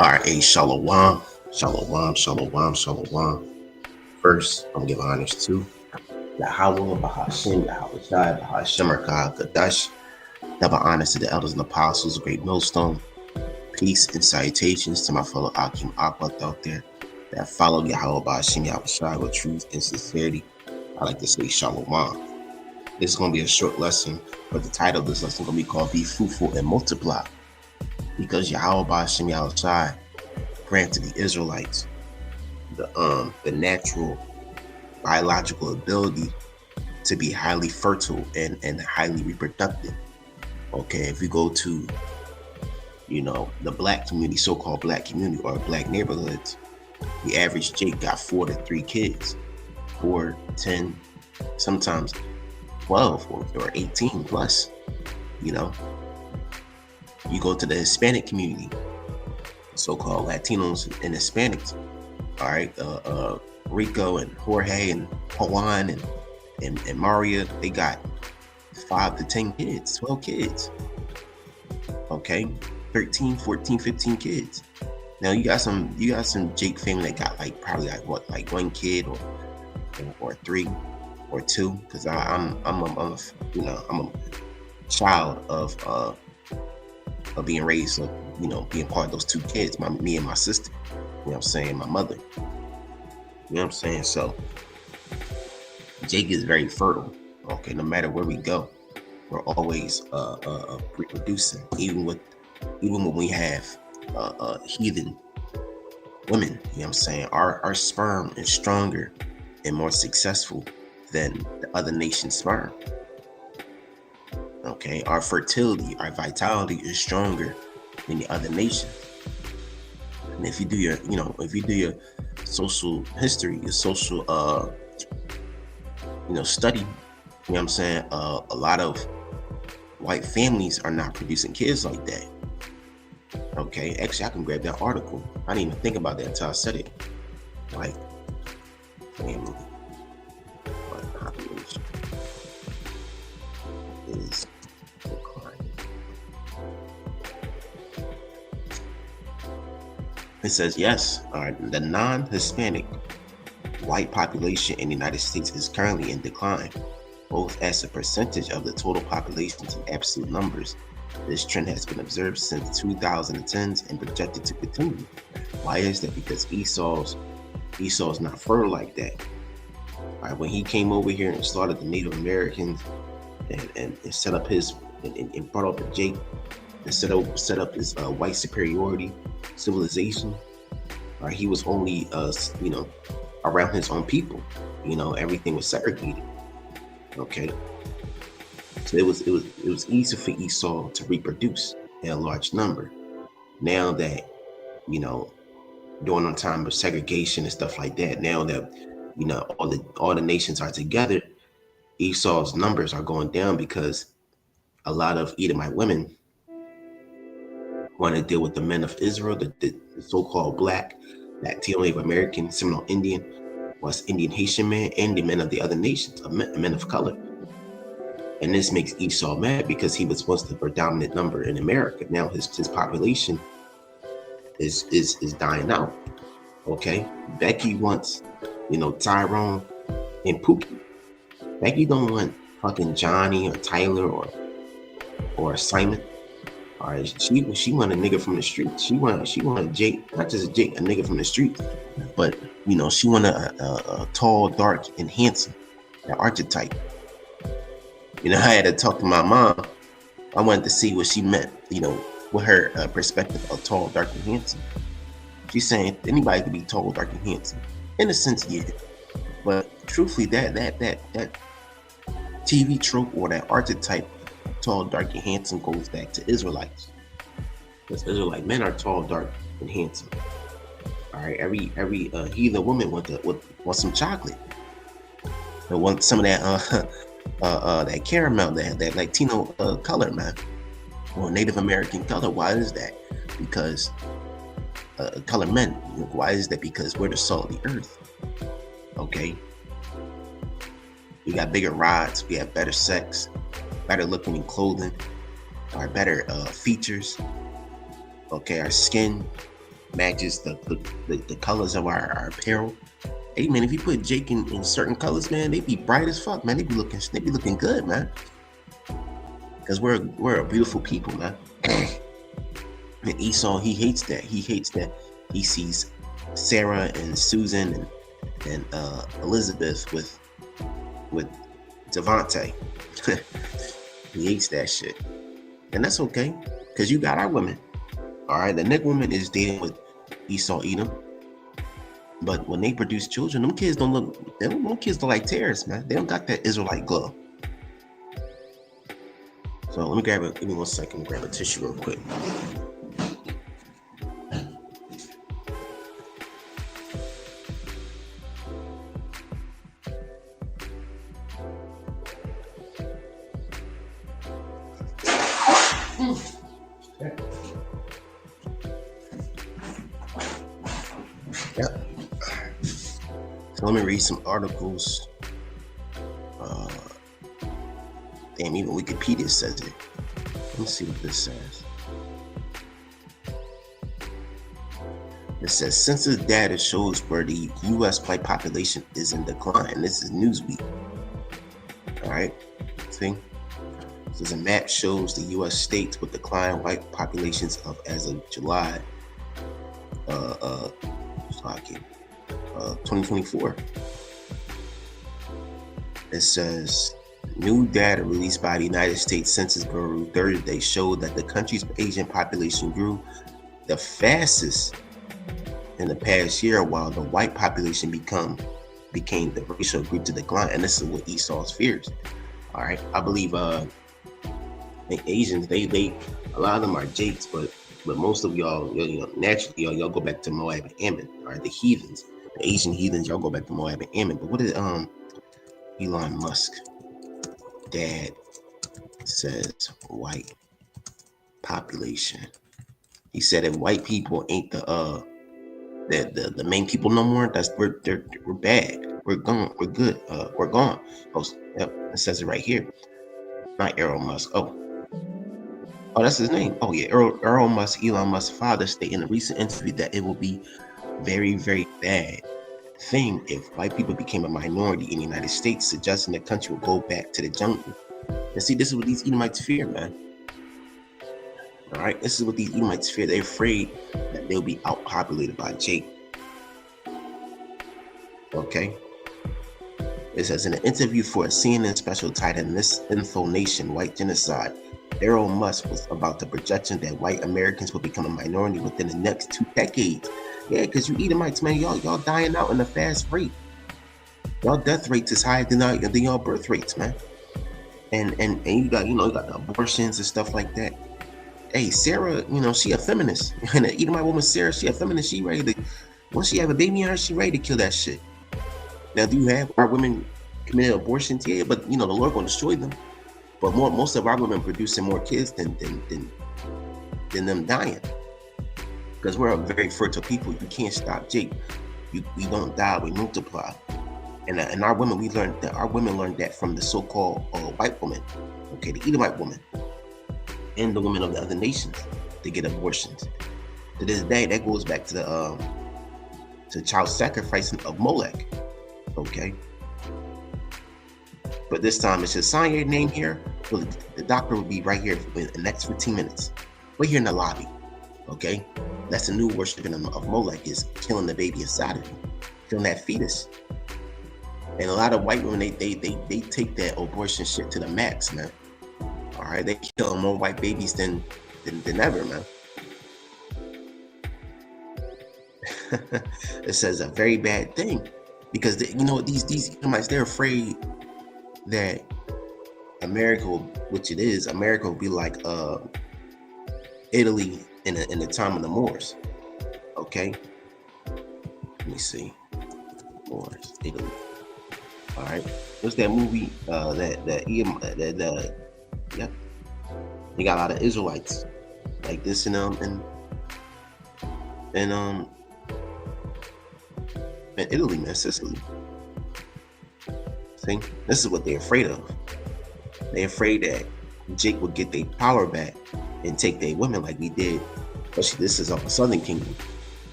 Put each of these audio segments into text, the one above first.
All right, hey, shalom, shalom, shalom, shalom. First, I'm gonna give honors to Yahweh, Bahashem, Yahweh Shai, Bahashem, Kadash. Double honors to the elders and apostles, great millstone. Peace and salutations to my fellow Akim Akbat out there that follow Yahweh, Bahashem, Yahweh Shai with truth and sincerity. I like to say shalom. This is gonna be a short lesson, but the title of this lesson is gonna be called "Be Fruitful and Multiply," because Yahweh, Bahashem, Yahweh Shai granted the Israelites the natural biological ability to be highly fertile and highly reproductive. Okay, if we go to the black community, so-called black community or black neighborhoods, the average Jake got 4 to 3 kids, 4, 10, sometimes 12 or 18 plus. You go to the Hispanic community, so-called Latinos and Hispanics. All right, Rico and Jorge and Juan and Maria, they got 5 to 10 kids, 12 kids. Okay, 13, 14, 15 kids. Now you got some Jake family that got probably like 1 kid or 3 or 2, because I'm a child of being raised, being part of those 2 kids, me and my sister. You know what I'm saying? My mother. You know what I'm saying? So Jake is very fertile. Okay, no matter where we go, we're always reproducing. Even when we have heathen women, you know what I'm saying? Our sperm is stronger and more successful than the other nation's sperm. Okay, our fertility, our vitality is stronger than the other nations. And if you do your social history, your social study, you know what I'm saying, a lot of white families are not producing kids like that. Okay, actually I can grab that article. I didn't even think about that until I said it. White family, white population is declining. It says, yes, the non-Hispanic white population in the United States is currently in decline, both as a percentage of the total population and absolute numbers. This trend has been observed since 2010s and projected to continue. Why is that? Because Esau's not fertile like that. When he came over here and started the Native Americans and set up his and brought up the Jake and set up his white superiority civilization, he was only around his own people. Everything was segregated. Okay, so it was easy for Esau to reproduce in a large number. Now that during the time of segregation and stuff like that, now that all the nations are together, Esau's numbers are going down because a lot of Edomite women want to deal with the men of Israel, the so-called black, Latino, Native American, Seminole Indian, West Indian, Haitian man, and the men of the other nations, men of color. And this makes Esau mad because he was once the predominant number in America. Now his population is dying out. Okay, Becky wants Tyrone and Pookie. Becky don't want fucking Johnny or Tyler or Simon. All right, she want a nigga from the street. She want a Jake, not just a Jake, a nigga from the street, but she want a tall, dark, and handsome, that archetype. I had to talk to my mom. I wanted to see what she meant, with her perspective of tall, dark, and handsome. She's saying anybody could be tall, dark, and handsome. In a sense, yeah. But truthfully, that TV trope or that archetype, tall, dark, and handsome, goes back to Israelites. Because Israelite men are tall, dark, and handsome. All right, every heathen woman want some chocolate. They want some of that that caramel, that Latino color, man, or Native American color. Why is that? Because color men. Why is that? Because we're the salt of the earth. Okay, we got bigger rods, we have better sex, better looking in clothing. our better features. Okay, our skin matches the colors of our apparel. Hey man, if you put Jake in certain colors, man, they be bright as fuck, man. They be looking good, man. Because we're a beautiful people, man. And Esau, he hates that. He hates that he sees Sarah and Susan and Elizabeth with Devontae. He hates that shit. And that's okay, because you got our women. All right, the next woman is dating with Esau Edom. But when they produce children, them kids don't look, them kids look like terrorists, man. They don't got that Israelite glow. So let me give me 1 second, grab a tissue real quick. Yep. So let me read some articles. Damn, even Wikipedia says it. Let me see what this says. It says census data shows where the U.S. white population is in decline. This is Newsweek. All right, see. There's a map shows the U.S. states with declining white populations as of July 2024. It says new data released by the United States Census Bureau Thursday showed that the country's Asian population grew the fastest in the past year, while the white population became the racial group to decline. And this is what Esau's fears. All right, I believe Asians, they a lot of them are Jakes, but most of y'all, naturally y'all go back to Moab and Ammon. All right, the heathens, the Asian heathens, y'all go back to Moab and Ammon. But what did Elon Musk dad says white population? He said if white people ain't the main people no more, we're bad. We're gone. We're good. We're gone. Oh, yep, it says it right here. Not Elon Musk. Oh, that's his name. Oh yeah, Elon Musk, Elon Musk's father, stated in a recent interview that it will be very, very bad thing if white people became a minority in the United States, suggesting the country will go back to the jungle. And see, this is what these Edomites fear, man. All right, this is what these Edomites fear. They're afraid that they'll be outpopulated by Jake. Okay. It says in an interview for a CNN special titled "Misinfo Nation: White Genocide," Elon Musk was about the projection that white Americans will become a minority within the next 2 decades. Yeah, because you Edomites, man, y'all dying out in a fast rate. Y'all death rates is higher than y'all birth rates, man. And you got the abortions and stuff like that. Hey, Sarah, she a feminist. And the Edomite woman Sarah, she a feminist. She ready to, once she have a baby on her, she ready to kill that shit. Now, do you have our women committed abortions? Yeah, but the Lord gonna destroy them. But most of our women producing more kids than them dying. Because we're a very fertile people. You can't stop Jake. We don't die, we multiply. And our women, learned that from the so-called white woman, okay, the Edomite woman, and the women of the other nations to get abortions. To this day, that goes back to the child sacrificing of Molech, okay. But this time, it's just sign your name here. The doctor will be right here in the next 15 minutes. We're here in the lobby, okay. That's the new worshiping of Molech, is killing the baby inside of you, killing that fetus. And a lot of white women, they take that abortion shit to the max, man. All right, they kill more white babies than ever, man. It says a very bad thing, because these Edomites, they're afraid that America will be like Italy in the time of the Moors. Okay, let me see, Moors, Italy. All right, what's that movie? Yep. They got a lot of Israelites like this in Italy, man, Sicily. See, this is what they're afraid of. They're afraid that Jake would get their power back and take their women like we did. Especially this is of the Southern Kingdom.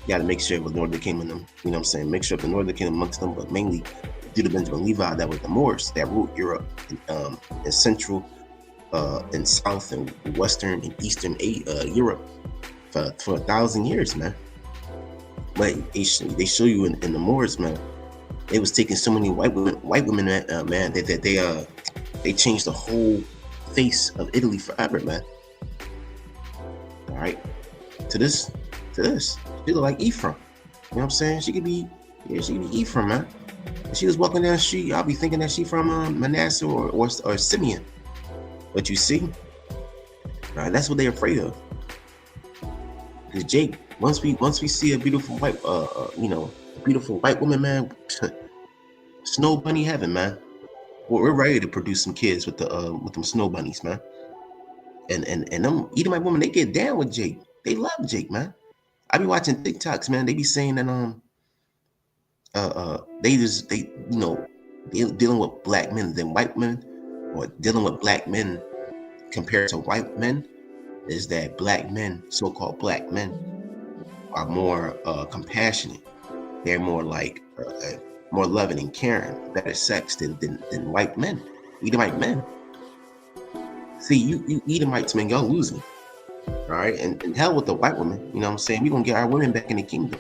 You got to make sure it was Northern Kingdom, you know what I'm saying? Make sure of the Northern Kingdom amongst them, but mainly due to Benjamin Levi, that was the Moors that ruled Europe and Central and South and Western and Eastern Europe for 1,000 years, man. Like they show you in the Moors, man. They was taking so many white women, man, that they changed the whole face of Italy forever, man. All right, to this, she look like Ephraim. You know what I'm saying? She could be Ephraim, man. If she was walking down the street, I'll be thinking that she from Manasseh or Simeon. But you see, that's what they're afraid of. Cause Jake, once we see a beautiful white, beautiful white woman, man, snow bunny heaven, man. We're ready to produce some kids with them snow bunnies, man. And them Edomite women, they get down with Jake. They love Jake, man. I be watching TikToks, man. They be saying that they dealing with black men than white men, or dealing with black men compared to white men, is that black men, so-called black men, are more compassionate. They're more like more loving and caring, better sex than white men, Edomite men. See, you Edomites, man, y'all losing. All right, and hell with the white women. You know what I'm saying? We're gonna get our women back in the kingdom,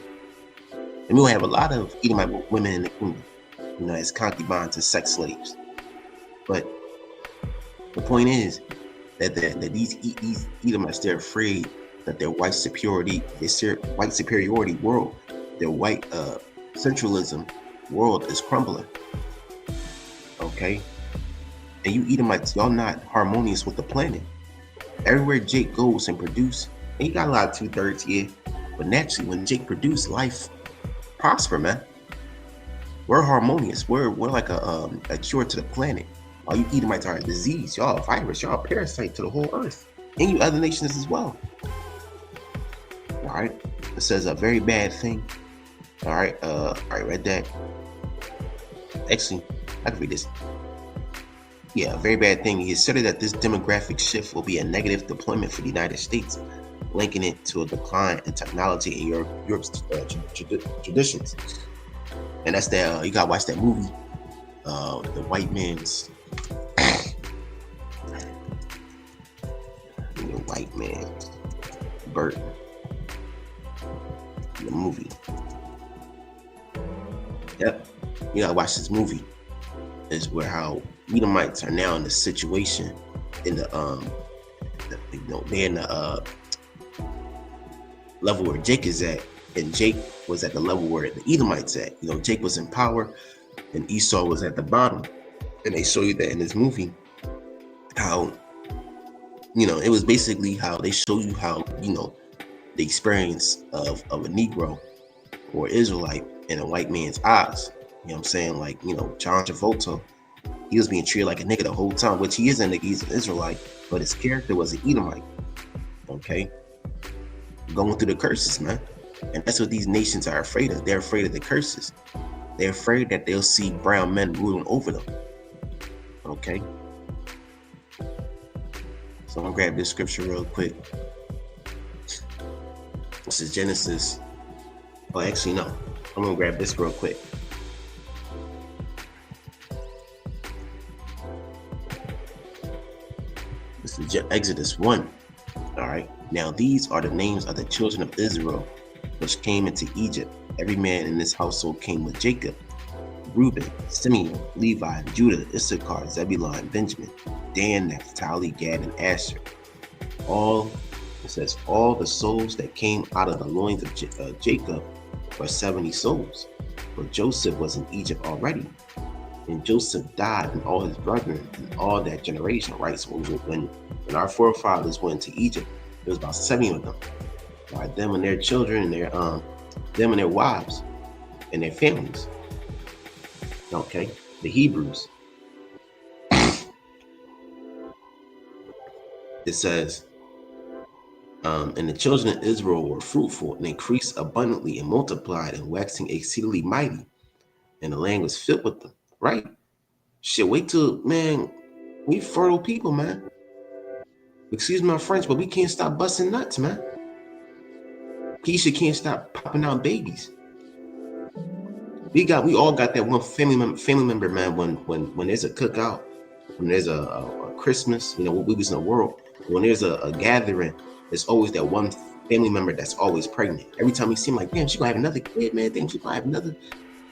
and we're gonna have a lot of Edomite women in the kingdom, as concubines and sex slaves. But the point is that these Edomites, they're afraid that their white superiority world, their white centralism world is crumbling. Okay, and you Edomites, y'all not harmonious with the planet. Everywhere Jake goes and produce, and he got a lot of 2/3 here, but naturally when Jake produce, life prosper, man. We're harmonious. We're like a cure to the planet. All you Edomites are a disease. Y'all a virus. Y'all a parasite to the whole earth, and you other nations as well. All right. It says a very bad thing. All right. Read that. Actually, I can read this. Yeah, a very bad thing. He asserted that this demographic shift will be a negative deployment for the United States, linking it to a decline in technology in Europe's traditions. And that's that. You gotta watch that movie, The White Man's. The White Man's Burden. The movie. Yep, you gotta watch this movie. Is where how Edomites are now in the situation in the they're in the level where Jake is at, and Jake was at the level where the Edomites at. Jake was in power and Esau was at the bottom. And they show you that in this movie, how it was basically how they show you how the experience of a Negro or Israelite in a white man's eyes. You know what I'm saying? Like, John Travolta, he was being treated like a nigga the whole time, which he isn't. He's an Israelite, but his character was an Edomite. Okay? Going through the curses, man. And that's what these nations are afraid of. They're afraid of the curses. They're afraid that they'll see brown men ruling over them. Okay? So I'm gonna grab this scripture real quick. This is Genesis. Oh, actually, no. I'm gonna grab this real quick. This is Exodus 1. All right. Now these are the names of the children of Israel, which came into Egypt. Every man in this household came with Jacob: Reuben, Simeon, Levi, Judah, Issachar, Zebulun, Benjamin, Dan, Naphtali, Gad, and Asher. All the souls that came out of the loins of Jacob were 70 souls. For Joseph was in Egypt already. And Joseph died, and all his brethren, and all that generation, right? So when our forefathers went to Egypt, there was about 70 of them. Right? Them and their children, and them and their wives, and their families. Okay, the Hebrews. It says, and the children of Israel were fruitful and increased abundantly and multiplied and waxing exceedingly mighty, and the land was filled with them. Right? Shit, wait till, man, we fertile people, man. Excuse my French, but we can't stop busting nuts, man. Keisha can't stop popping out babies. We all got that one family member, man. When there's a cookout, when there's a Christmas, you know, we was in the world. When there's a gathering, there's always that one family member that's always pregnant. Every time we see him, like, damn, she gonna have another kid, man. Think she gonna have another.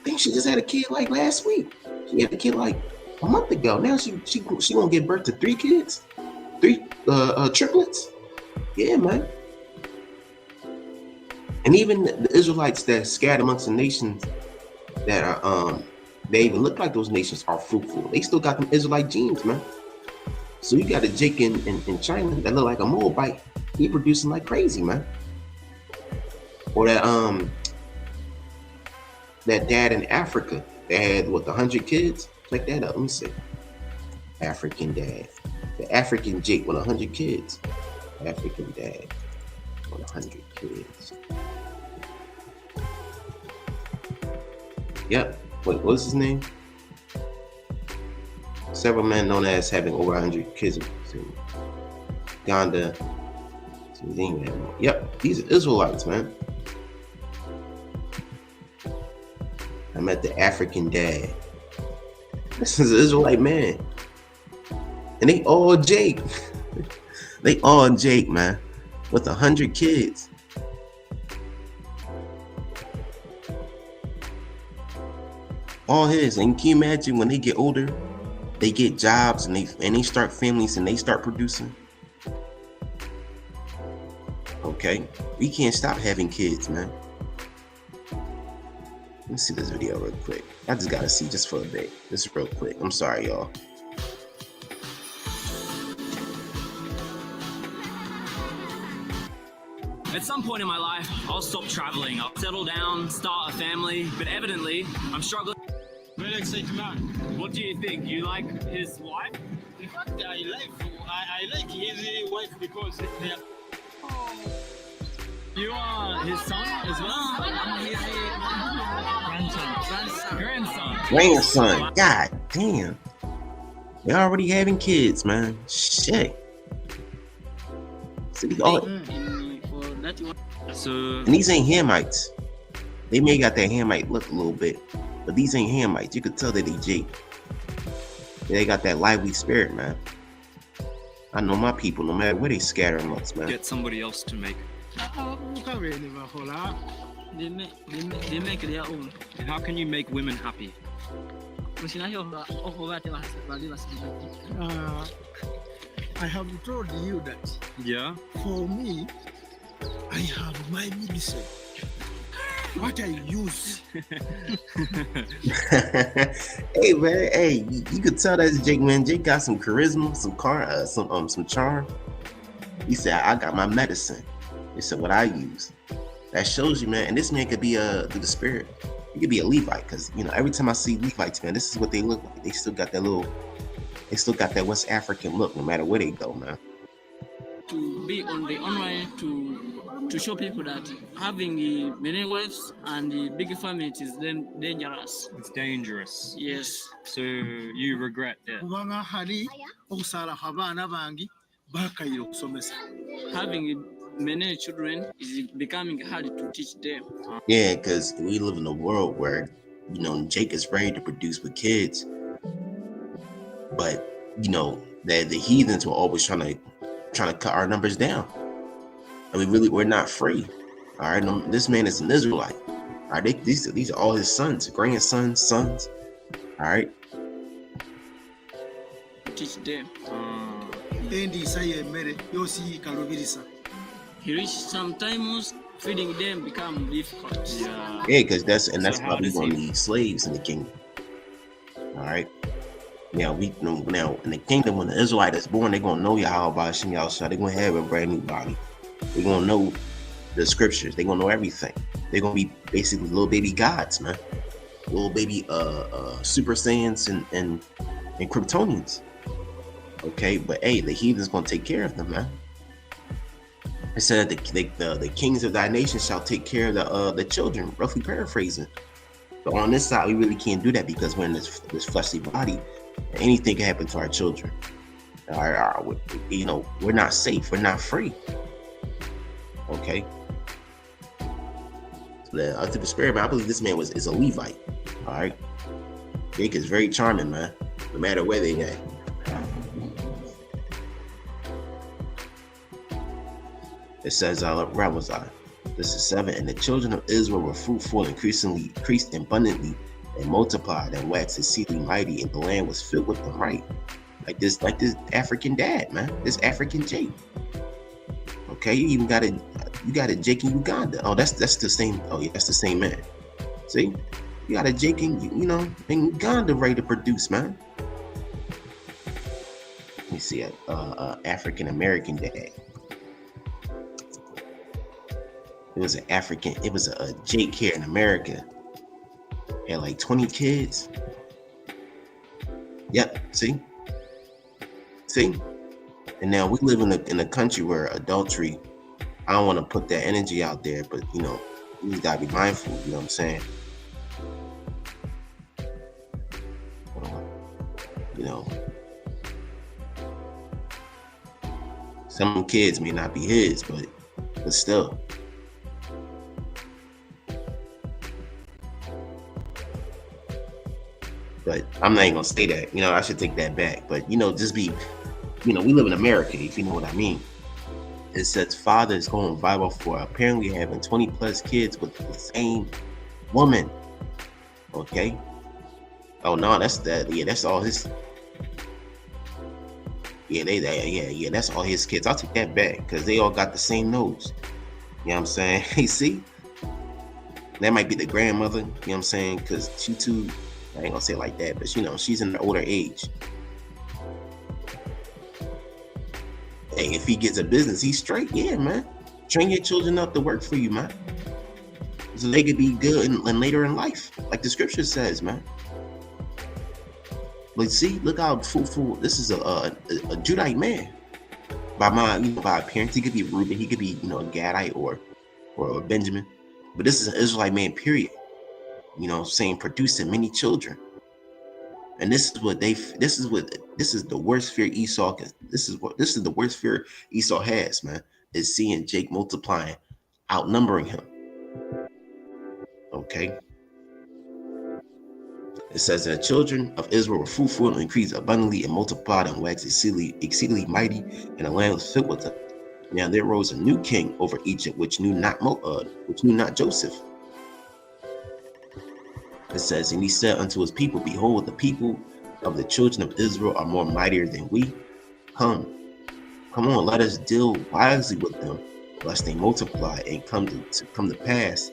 Think she just had a kid like last week. She had a kid like a month ago. Now she gonna give birth to 3 kids, 3 triplets. Yeah, man. And even the Israelites that scattered amongst the nations that are they even look like those nations are fruitful. They still got them Israelite genes, man. So you got a Jake in China that look like a Moabite. He producing like crazy, man. Or that dad in Africa that had 100 kids. Check that out. Let me see. African dad. The African Jake with 100 kids. African dad with 100 kids. Yep. What's his name? Several men known as having over 100 kids. Uganda. Yep. These are Israelites, man. I met the African dad. This is an Israelite man. And they all Jake. They all Jake, man. With 100 kids. All his. And can you imagine when they get older, they get jobs and they start families and they start producing? Okay. We can't stop having kids, man. Let me see this video real quick. I just gotta see just for a bit. Just real quick. I'm sorry, y'all. At some point in my life, I'll stop traveling. I'll settle down, start a family, but evidently, I'm struggling. Very excited man. What do you think? You like his wife? In fact, I like his wife because they are. You are his son as well? Grandson. God damn. They already having kids, man. Shit. So and these ain't Hamites. They may got that Hamite look a little bit, but these ain't Hamites. You could tell that they Jake. They got that lively spirit, man. I know my people, no matter where they scatter amongst, man. Get somebody else to make. They make their own. How can you make women happy? I have told you that. Yeah. For me, I have my medicine. What I use. Hey man, hey, you could tell that's Jake, man. Jake got some charisma, some charm. He said, I got my medicine. He said, what I use. That shows you, man. And this man could be through the spirit. He could be a Levite, because you know, every time I see Levites, man, this is what they look like. They still got that West African look, no matter where they go, man. To be on the online to show people that having many wives and big families is then dangerous. It's dangerous. Yes. So you regret it. Having many children is becoming hard to teach them. Yeah, because we live in a world where, you know, Jake is ready to produce with kids, but you know that the heathens were always trying to cut our numbers down. I mean, really, we're not free. All right, this man is an Israelite. All right, these are all his sons, grandsons, sons. All right. Teach them. He reached sometimes feeding them become difficult. Yeah, because that's why we gonna need slaves in the kingdom. All right. Now in the kingdom, when the Israelite is born, they're gonna know Yahweh Hashem Yahushua. They're gonna have a brand new body. They're gonna know the scriptures. They're gonna know everything. They're gonna be basically little baby gods, man. Little baby Super Saiyans and Kryptonians. Okay, but hey, the heathen's gonna take care of them, man. It said the kings of thy nation shall take care of the children, roughly paraphrasing. But on this side, we really can't do that because we're in this fleshly body. Anything can happen to our children. We're not safe. We're not free. Okay. The unto the spirit, man, I believe this man is a Levite. All right. Jake is very charming, man. No matter where they at. It says, where was I? This is 7. And the children of Israel were fruitful and increased abundantly and multiplied and waxed exceedingly mighty, and the land was filled with them, right? Like this African dad, man. This African Jake. Okay, you even got a Jake in Uganda. Oh, that's the same. Oh yeah, that's the same man. See, you got a Jake in Uganda ready to produce, man. Let me see African American dad. It was a Jake here in America. Had like 20 kids. Yep, see? And now we live in a country where adultery, I don't want to put that energy out there, but you just gotta be mindful, you know what I'm saying? Some kids may not be his, but still. But I'm not even gonna say that. I should take that back. But just be, we live in America, if you know what I mean. It says father is going viral for apparently having 20 plus kids with the same woman. Okay. Oh no, that's that. Yeah, that's all his. Yeah, that's all his kids. I'll take that back because they all got the same nose. You know what I'm saying? Hey, see, that might be the grandmother. You know what I'm saying? Because she too. I ain't gonna say it like that, but she's in the older age. Hey, if he gets a business, he's straight. Yeah, man. Train your children up to work for you, man. So they could be good and later in life, like the scripture says, man. But see, look how fruitful. This is a Judite man. By appearance, he could be Reuben, he could be a Gadite or a Benjamin, but this is an Israelite man. Period. Saying producing many children. And this is the worst fear Esau can. This is the worst fear Esau has, man, is seeing Jake multiplying, outnumbering him. Okay. It says that the children of Israel were fruitful and increased abundantly and multiplied and waxed exceedingly mighty, and the land was filled with them. Now there rose a new king over Egypt, which knew not Joseph. It says, and he said unto his people, behold, the people of the children of Israel are more mightier than we. Come on, let us deal wisely with them, lest they multiply and come to pass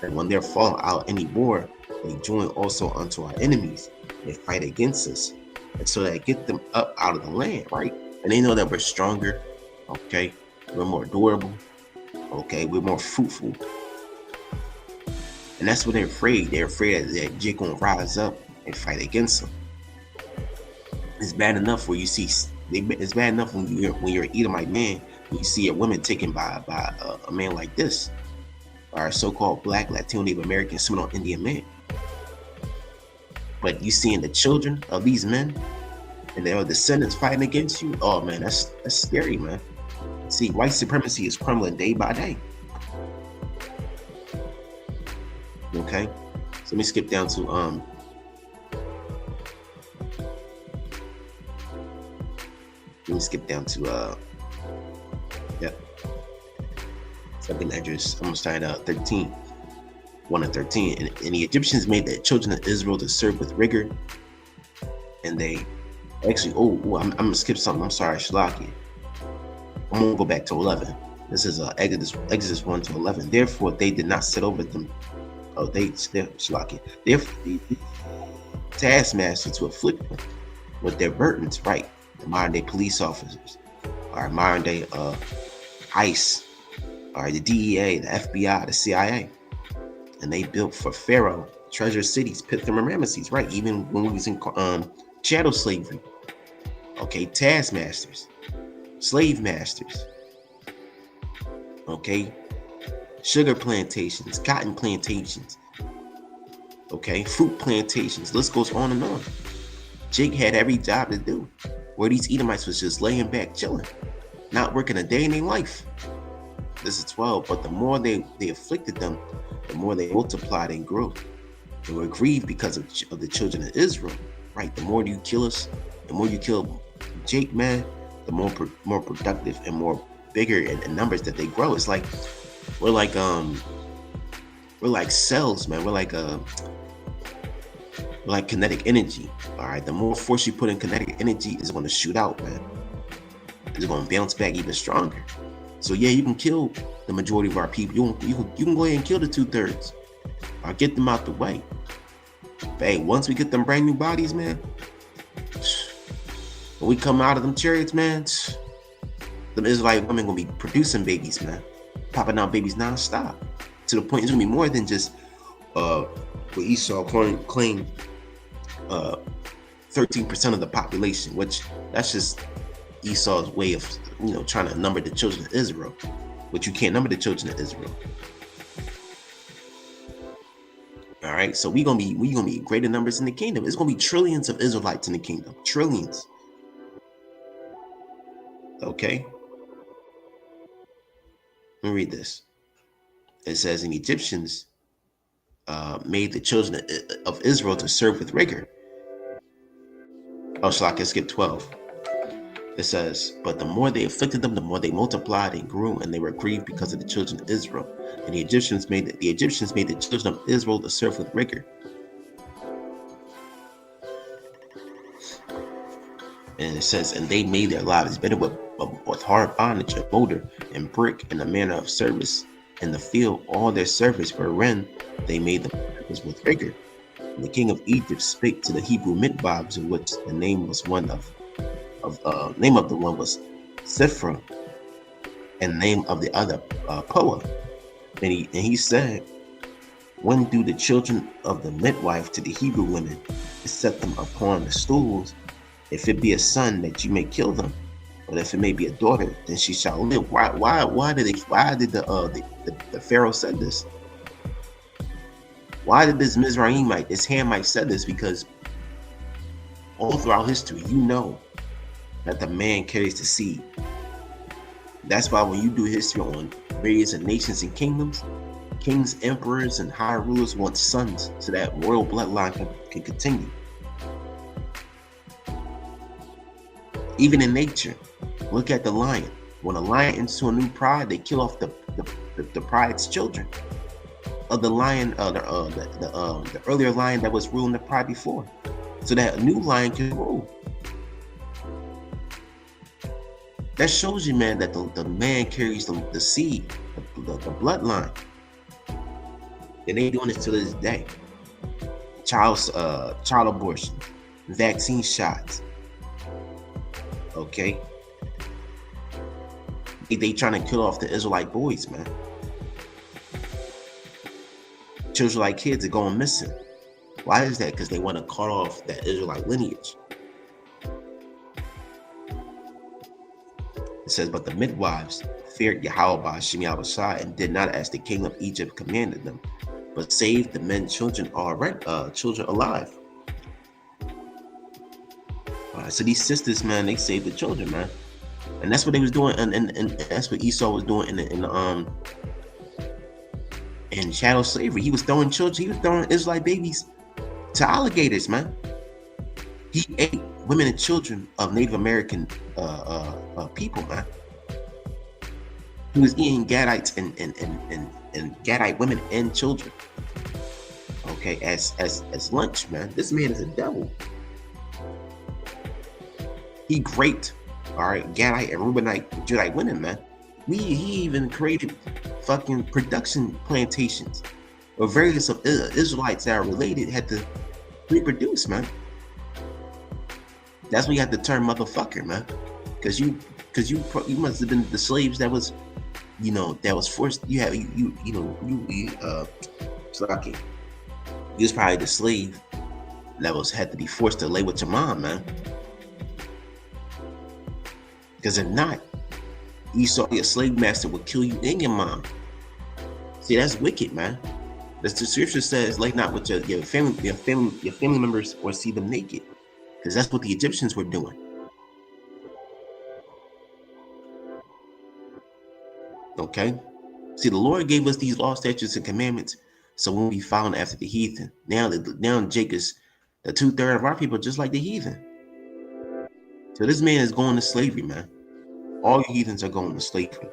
that when they're fallen out any more, they join also unto our enemies. They fight against us, and so that get them up out of the land, right? And they know that we're stronger. Okay, we're more durable. Okay, we're more fruitful. And that's what they're afraid. They're afraid that Jake gonna rise up and fight against them. It's bad enough where you see. It's bad enough when you're an Edomite man, when you see a woman taken by a man like this, or a so-called Black, Latino, Native American, Seminole Indian man. But you seeing the children of these men and their descendants fighting against you. Oh man, that's scary, man. See, white supremacy is crumbling day by day. Okay, so let me skip down to second address. I'm gonna start at 13, 1 and 13. And the Egyptians made the children of Israel to serve with rigor, and they actually. I'm gonna skip something. I'm sorry, Shalaki. I'm gonna go back to 11. This is Exodus 1 to 11. Therefore, they did not set over them. Shalaki. Therefore, the taskmaster to afflict them with their burdens, right? The modern day police officers, or modern day ICE, or the DEA, the FBI, the CIA, and they built for Pharaoh treasure cities, Pithom and Ramesses, right? Even when we was in chattel slavery. Okay, taskmasters, slave masters. Okay, sugar plantations, cotton plantations. Okay, fruit plantations. List goes on and on. Jake had every job to do. where these Edomites was just laying back, chilling, not working a day in their life. This is 12. But the more they afflicted them, the more they multiplied and grew. They were grieved because of the children of Israel. Right? The more you kill us, the more you kill Jake, man, the more productive and more bigger in numbers that they grow. It's like we're like cells, man. We're like kinetic energy. All right. The more force you put in kinetic energy is going to shoot out, man. It's going to bounce back even stronger. So yeah, you can kill the majority of our people. You can go ahead and kill the 2/3. Or get them out the way. But hey, once we get them brand new bodies, man, when we come out of them chariots, man, them Israelite women gonna be producing babies, man, popping out babies nonstop, to the point it's gonna be more than just what Esau claimed 13% of the population, which that's just Esau's way of trying to number the children of Israel, but you can't number the children of Israel. All right, so we gonna be greater numbers in the kingdom. It's gonna be trillions of Israelites in the kingdom, trillions. Okay, let me read this. It says, "And Egyptians made the children of Israel to serve with rigor." Oh, so I can skip 12. It says, "But the more they afflicted them, the more they multiplied and grew, and they were grieved because of the children of Israel. And the Egyptians made the children of Israel to serve with rigor." And it says, "And they made their lives better with hard bondage of mortar and brick and the manner of service in the field, all their service wherein they made them with rigor. And the king of Egypt spake to the Hebrew midwives, of which the name was name of the one was Sifra, and name of the other Poa. And he said, When do the children of the midwife to the Hebrew women set them upon the stools? If it be a son, that you may kill them, but if it may be a daughter, then she shall live." Why did the Pharaoh said this? Why did this Mizraimite, this Hamite, said this? Because all throughout history, that the man carries the seed. That's why when you do history on various nations and kingdoms, kings, emperors, and high rulers want sons so that royal bloodline can continue. Even in nature, look at the lion. When a lion enters a new pride, they kill off the pride's children. Of the lion, the earlier lion that was ruling the pride before, so that a new lion can rule. That shows you, man, that the man carries the seed, the bloodline. And they doing this to this day. Child abortion, vaccine shots. Okay. They trying to kill off the Israelite boys, man. Children like kids are going missing. Why is that? Because they want to cut off that Israelite lineage. It says, "But the midwives feared Yahweh by Shem Yahushua and did not as the king of Egypt commanded them, but saved the men children alive." So these sisters, man, they saved the children, man, and that's what they was doing, and that's what Esau was doing in chattel slavery. He was throwing Israelite babies to alligators, man. He ate women and children of Native American people, man. He was eating Gadites and Gadite women and children. Okay, as lunch, man. This man is a devil. He raped, all right, Gadite and Reubenite Judite women, man. He even created fucking production plantations where various of Israelites that are related had to reproduce, man. That's when you have to turn motherfucker, man, because you must have been the slaves that was, that was forced. Slaki. You was probably the slave that had to be forced to lay with your mom, man. Because if not, Esau, your slave master, would kill you and your mom. See, that's wicked, man. The scripture says, "Lay not with your family members, or see them naked," because that's what the Egyptians were doing. Okay? See, the Lord gave us these laws, statutes, and commandments so when we found after the heathen. Now Jacob's the 2/3 of our people just like the heathen. So this man is going to slavery, man. All you heathens are going to slavery.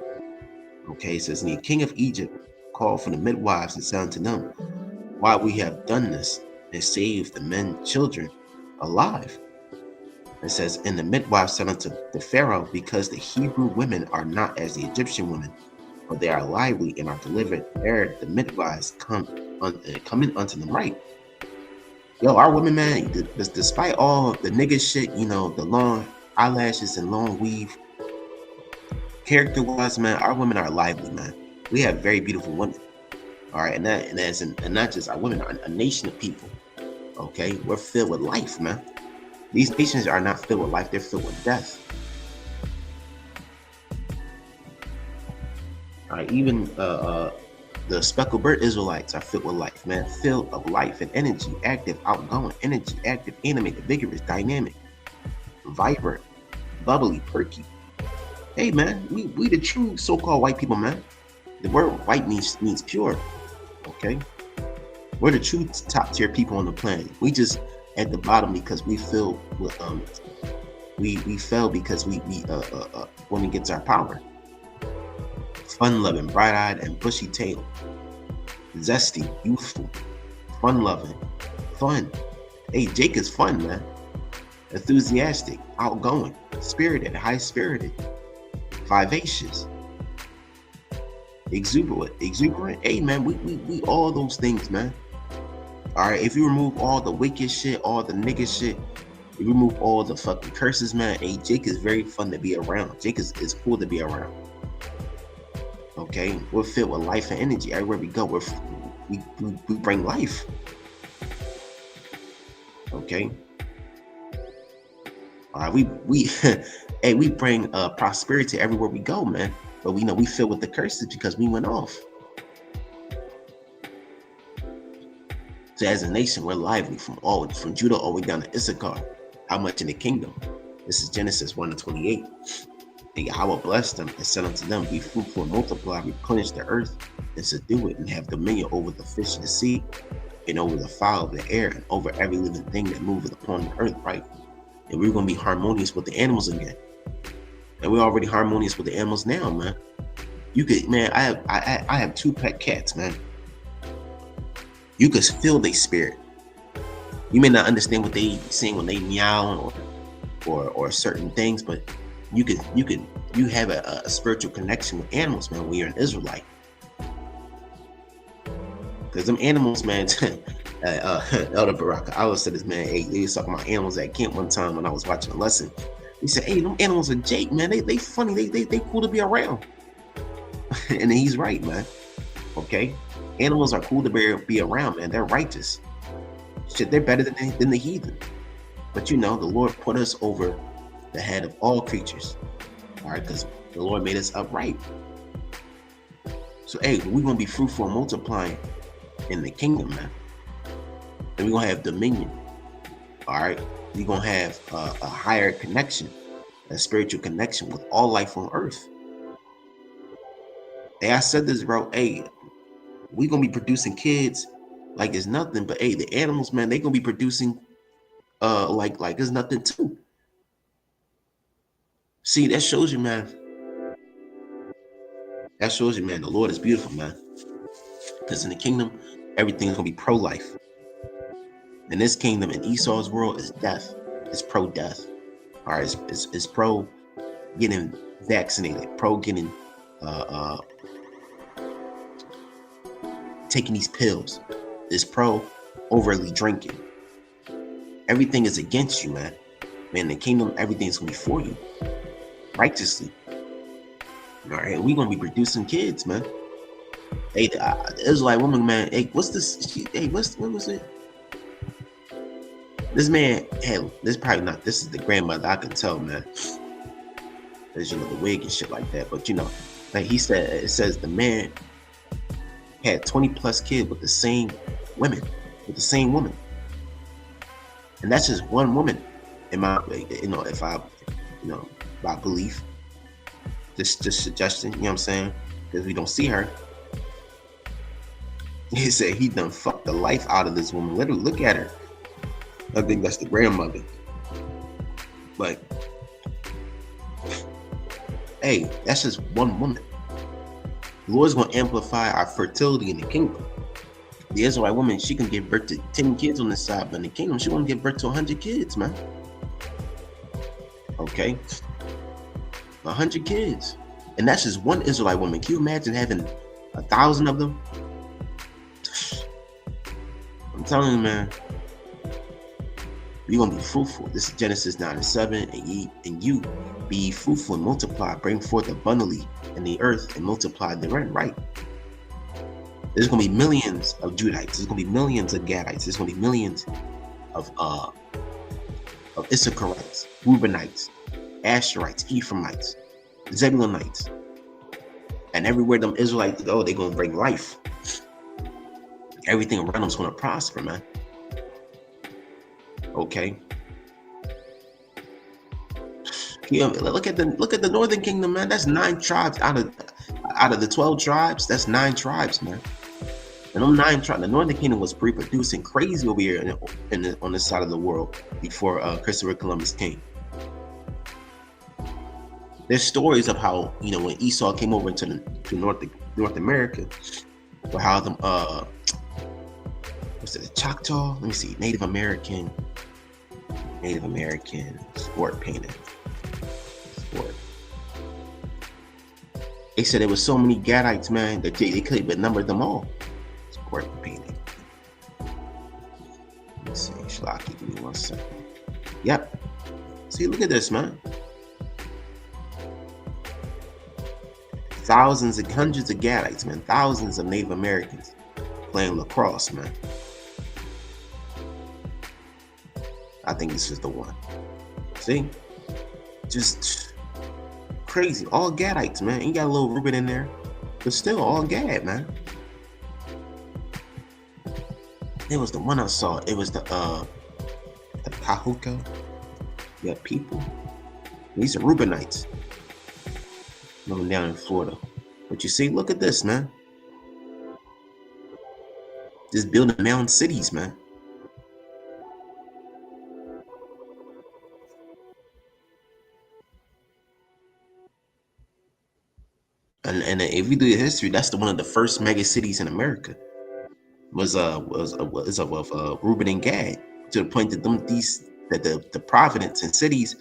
Okay, it says, and the king of Egypt called for the midwives and said unto them, why we have done this and saved the men, children alive. It says, and the midwives said unto the Pharaoh, because the Hebrew women are not as the Egyptian women, for they are lively and are delivered ere the midwives come in unto them right. Yo, our women, man, despite all the nigga shit, you know, the long eyelashes and long weave, character-wise, man, our women are lively, man. We have very beautiful women. All right, and not just our women, a nation of people. Okay, we're filled with life, man. These nations are not filled with life; they're filled with death. All right, even the speckled bird Israelites are filled with life, man. Filled of life and energy, active, outgoing, energy, active, animated, vigorous, dynamic, vibrant, bubbly, perky. Hey, man, we the true so-called white people, man. The word white means pure. Okay, we're the true top tier people on the planet. We just at the bottom because we feel we fell because we went against our power. Fun-loving, bright-eyed, and bushy-tailed, zesty, youthful, fun-loving, fun. Hey, Jake is fun, man. Enthusiastic, outgoing, spirited, high-spirited, vivacious, exuberant. Hey, man, we all those things, man. All right, if you remove all the wicked shit, all the nigga shit, if you remove all the fucking curses, man, hey, Jake is very fun to be around. Jake is cool to be around. Okay, we're filled with life and energy. Everywhere we go, we bring life. Okay. All right, we hey, we bring prosperity everywhere we go, man. But we know we filled with the curses because we went off. So as a nation, we're lively from Judah all the way down to Issachar. How much in the kingdom? This is Genesis 1:28. And Yahweh blessed them and said unto them, be fruitful and multiply, replenish the earth and subdue it, and have dominion over the fish of the sea, and over the fowl of the air, and over every living thing that moveth upon the earth, right? And we're going to be harmonious with the animals again. And we're already harmonious with the animals now, man. You could, man, I have 2 pet cats, man. You could feel their spirit. You may not understand what they saying when they meow or certain things, but you have a spiritual connection with animals, man, when you're an Israelite. Because them animals, man, Elder Baraka, I always said this, man, hey, they was talking about animals at camp one time when I was watching a lesson. He said, hey, them animals are Jake, man, they funny, they cool to be around. And he's right, man. Okay? Animals are cool to be around, man. They're righteous. Shit, they're better than the heathen. But you know, the Lord put us over the head of all creatures. All right, because the Lord made us upright. So, hey, we're going to be fruitful and multiplying in the kingdom, man. And we're going to have dominion. All right? We're going to have a higher connection, a spiritual connection with all life on earth. Hey, I said this, bro. Hey, we're going to be producing kids like it's nothing. But, hey, the animals, man, they're going to be producing like it's nothing, too. See, that shows you, man. That shows you, man, the Lord is beautiful, man. Because in the kingdom, everything is going to be pro-life. In this kingdom, in Esau's world, is death. It's pro-death. All right, it's pro getting vaccinated, pro getting taking these pills. It's pro overly drinking. Everything is against you, man. Man, in the kingdom, everything's going to be for you. Righteously. All right, we're going to be producing kids, man. Hey, the Israelite woman, man, hey, what's this? What was it? This man had, this is the grandmother, I can tell, man. There's, you know, the wig and shit like that. But, you know, like he said, it says the man had 20 plus kids with the same women, And that's just one woman, in my, you know, if I, you know, by belief, just suggestion, you know what I'm saying? because we don't see her. He said he done fucked the life out of this woman. Literally, look at her. I think that's the grandmother. But hey, that's just one woman. The Lord's gonna amplify our fertility in the kingdom. The Israelite woman, she can give birth to 10 kids on this side, but in the kingdom, she won't give birth to 100 kids, man. Okay, 100 kids, and that's just one Israelite woman. Can you imagine having 1,000 of them? I'm telling you, man, you're gonna be fruitful. This is Genesis 9:7, and you be fruitful and multiply, bring forth abundantly in the earth and multiply therein. Right? There's gonna be millions of Judites. There's gonna be millions of Gadites. There's gonna be millions of Issacharites, Reubenites, Asherites, Ephraimites, Zebulonites, and everywhere them Israelites go, they're gonna bring life. Everything around them's gonna prosper, man. Okay. Yeah, look at the Northern Kingdom, man. That's 9 tribes out of the 12 tribes. That's 9 tribes, man. And them 9 tribes, the Northern Kingdom was reproducing crazy over here on this side of the world before Christopher Columbus came. There's stories of how, when Esau came over to North America, or how them what's it, the Choctaw? Let me see, Native American sport painting. Sport. They said there was so many Gadites, man, that they couldn't even number them all. Sport painting. Let's see, Shlaki, give me 1 second. Yep. See, look at this, man. Thousands and hundreds of Gadites, man. Thousands of Native Americans playing lacrosse, man. I think this is the one. See? Just crazy. All Gadites, man. You got a little Reuben in there, but still all Gad, man. It was the one I saw. It was the Pahuka. Yeah, people. These are Reubenites. Living down in Florida. But you see, look at this, man. Just building mountain cities, man. And if we do the history, that's one of the first mega cities in America. Was of Reuben and Gad, to the point that the province and cities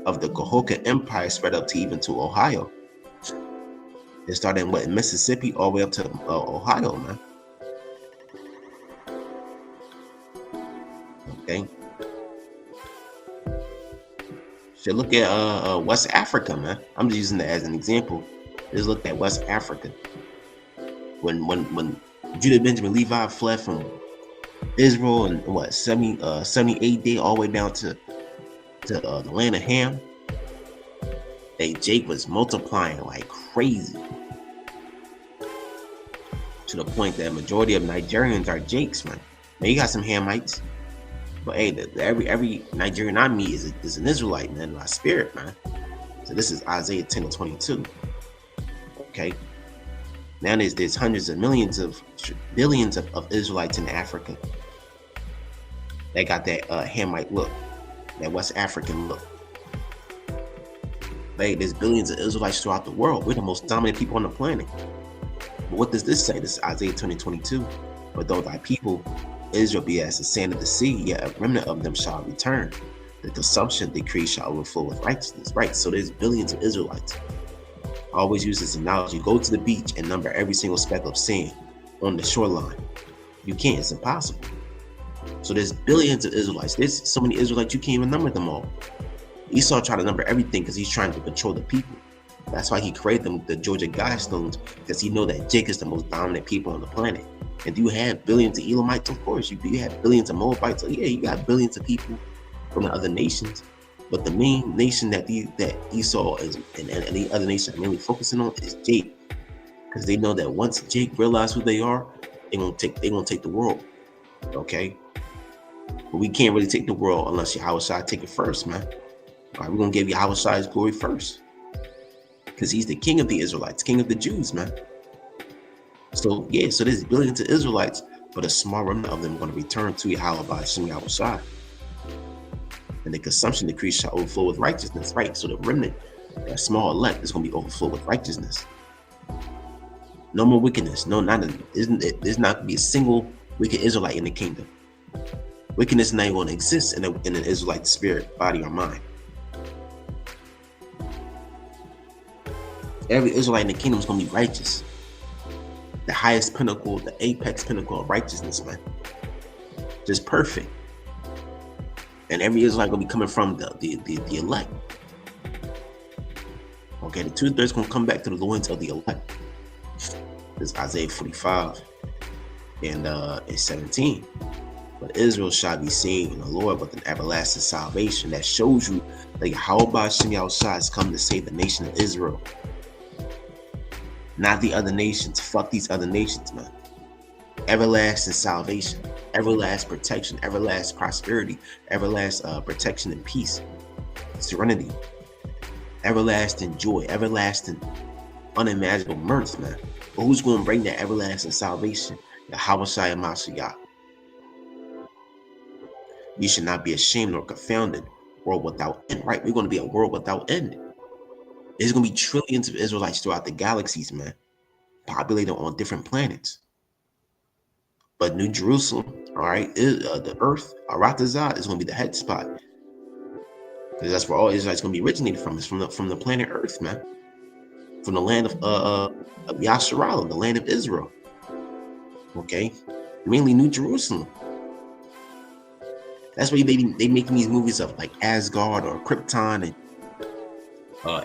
of the Cahokia Empire spread up to even to Ohio. It started in Mississippi all the way up to Ohio, man. Okay. Should look at West Africa, man. I'm just using that as an example. Just look at West Africa. When Judah Benjamin Levi fled from Israel in 78 all the way down to the land of Ham, Jake was multiplying like crazy, to the point that majority of Nigerians are Jakes, man. Now you got some Hamites, but hey, every Nigerian I meet is an Israelite, man, by spirit, man. So this is Isaiah 10:22. Okay. Now there's hundreds of millions of billions of Israelites in Africa. They got that Hamite look, that West African look. Hey, there's billions of Israelites throughout the world. We're the most dominant people on the planet. But what does this say? This is Isaiah 20:22. But though thy people, Israel, be as the sand of the sea, yet a remnant of them shall return. The consumption decree shall overflow with righteousness. Right? So there's billions of Israelites. I always use this analogy. Go to the beach and number every single speck of sand on the shoreline. You can't. It's impossible. So there's billions of Israelites. There's so many Israelites you can't even number them all. Esau tried to number everything because he's trying to control the people. That's why he created the Georgia Guidestones, because he know that Jake is the most dominant people on the planet. And do you have billions of Elamites? Of course. You have billions of Moabites. So yeah, you got billions of people from the other nations. But the main nation that Esau is and the other nation are mainly focusing on is Jake, because they know that once Jake realizes who they are, they're gonna take the world. Okay, but we can't really take the world unless Yahushua take it first, man. All right, we're gonna give Yahushua his glory first, because he's the king of the Israelites, king of the Jews, man. So yeah, so there's billions of Israelites, but a small remnant of them are going to return to Yahweh by Shem Yahushua. And the consumption decree shall overflow with righteousness, right? So the remnant, that small elect, is going to be overflow with righteousness. No more wickedness. No, there's not going to be a single wicked Israelite in the kingdom. Wickedness is not even going to exist in an Israelite spirit, body, or mind. Every Israelite in the kingdom is going to be righteous. The highest pinnacle, the apex pinnacle of righteousness, man. Just perfect. And every Israelite going to be coming from the elect. Okay, the 2/3 is going to come back to the loins of the elect. This is Isaiah 45 and 17. But Israel shall be seen in the Lord with an everlasting salvation. That shows you that Yahweh Shem Yahushua has come to save the nation of Israel. Not the other nations. Fuck these other nations, man. Everlasting salvation, everlasting protection, everlasting prosperity, everlasting protection and peace, serenity, everlasting joy, everlasting unimaginable mirth, man. But who's going to bring that everlasting salvation? Yahweh Shai Mashiach. You should not be ashamed nor confounded. World without end, right? We're going to be a world without end. There's going to be trillions of Israelites throughout the galaxies, man, populated on different planets. But New Jerusalem, all right, the earth, Aratazah, is going to be the head spot. Because that's where all Israelites going to be originated from. It's from the planet Earth, man. From the land of Yasharal, the land of Israel. Okay? Mainly New Jerusalem. That's why they making these movies of like Asgard or Krypton and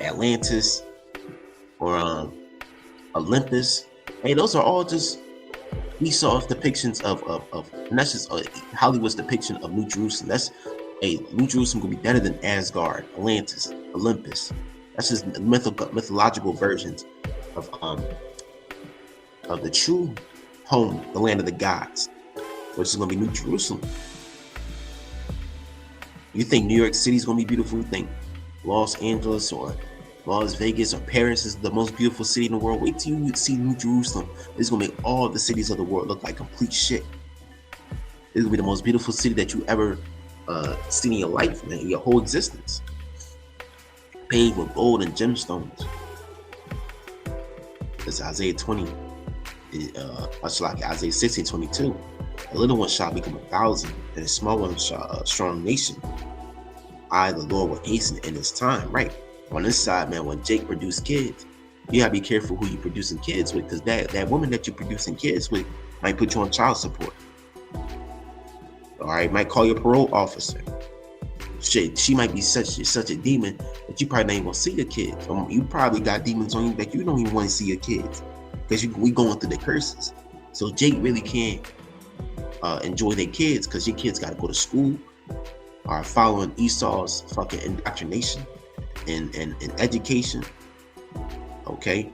Atlantis or Olympus. Hey, those are all just Esau's depictions of and that's just Hollywood's depiction of New Jerusalem. That's New Jerusalem could be better than Asgard, Atlantis, Olympus. That's just mythological versions of the true home, the land of the gods, which is gonna be New Jerusalem. You think New York City is gonna be beautiful? You think Los Angeles or Las Vegas or Paris is the most beautiful city in the world? Wait till you see New Jerusalem. It's gonna make all the cities of the world look like complete shit. It's gonna be the most beautiful city that you ever seen in your life, man, in your whole existence. Paved with gold and gemstones. That's Isaiah 20. Isaiah 16:22. A little one shall become 1,000, and a small one shall a strong nation. I, the Lord, will hasten in this time, right? On this side, man, when Jake produced kids, you gotta be careful who you producing kids with, because that woman that you're producing kids with might put you on child support. All right, might call your parole officer. Shit, she might be such a demon that you probably not even gonna see your kids. You probably got demons on you that you don't even want to see your kids, because we going through the curses. So Jake really can't enjoy their kids, because your kids got to go to school, are following Esau's fucking indoctrination and education. Okay,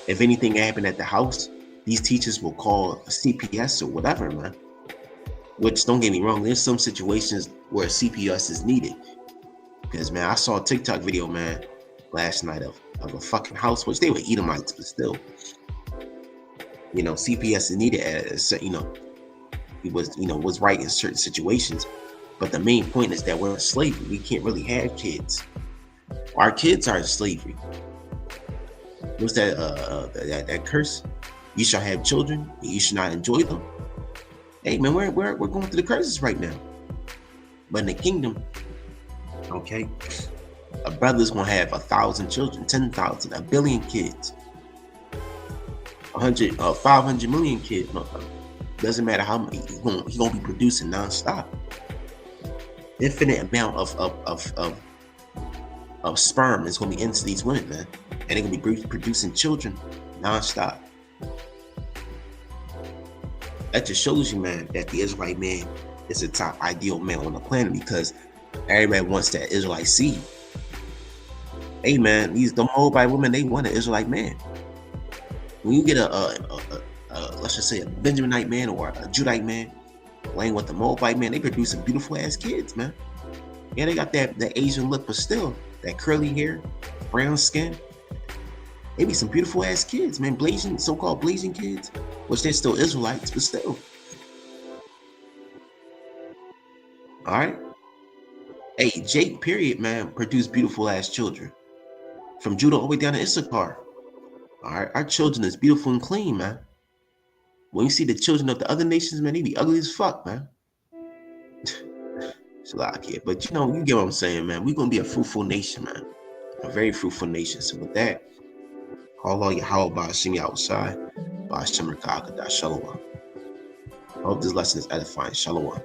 if anything happened at the house, these teachers will call a CPS or whatever, man. Which, don't get me wrong, there's some situations where CPS is needed. Because, man, I saw a TikTok video, man, last night of a fucking house, which they were Edomites, but still, you know, CPS is needed as, you know, he was, you know, was right in certain situations. But the main point is that we're in slavery. We can't really have kids. Our kids are in slavery. What's that that curse? You shall have children, and you should not enjoy them. Hey, man, we're going through the curses right now. But in the kingdom, okay, a brother's gonna have 1,000 children, 10,000, 1 billion kids, 500 million kids. No, doesn't matter how many. He's gonna be producing nonstop. Infinite amount of sperm is gonna be into these women, man, and they're gonna be producing children nonstop. That just shows you, man, that the Israelite man is the top ideal man on the planet, because everybody wants that Israelite seed. Hey, man, the Moabite women, they want an Israelite man. When you get let's just say a Benjaminite man or a Judite man laying with the Moabite man, they producing beautiful ass kids, man. Yeah, they got that Asian look, but still that curly hair, brown skin. Maybe some beautiful ass kids, man. Blazing, so-called blazing kids, which they're still Israelites, but still. All right. Hey, Jake, period, man, produced beautiful ass children. From Judah all the way down to Issachar. All right. Our children is beautiful and clean, man. When you see the children of the other nations, man, they be ugly as fuck, man. It's a lot here. But you get what I'm saying, man. We're gonna be a fruitful nation, man. A very fruitful nation. So with that, call all your how about see me outside. Shalom. I hope this lesson is edifying. Shalom.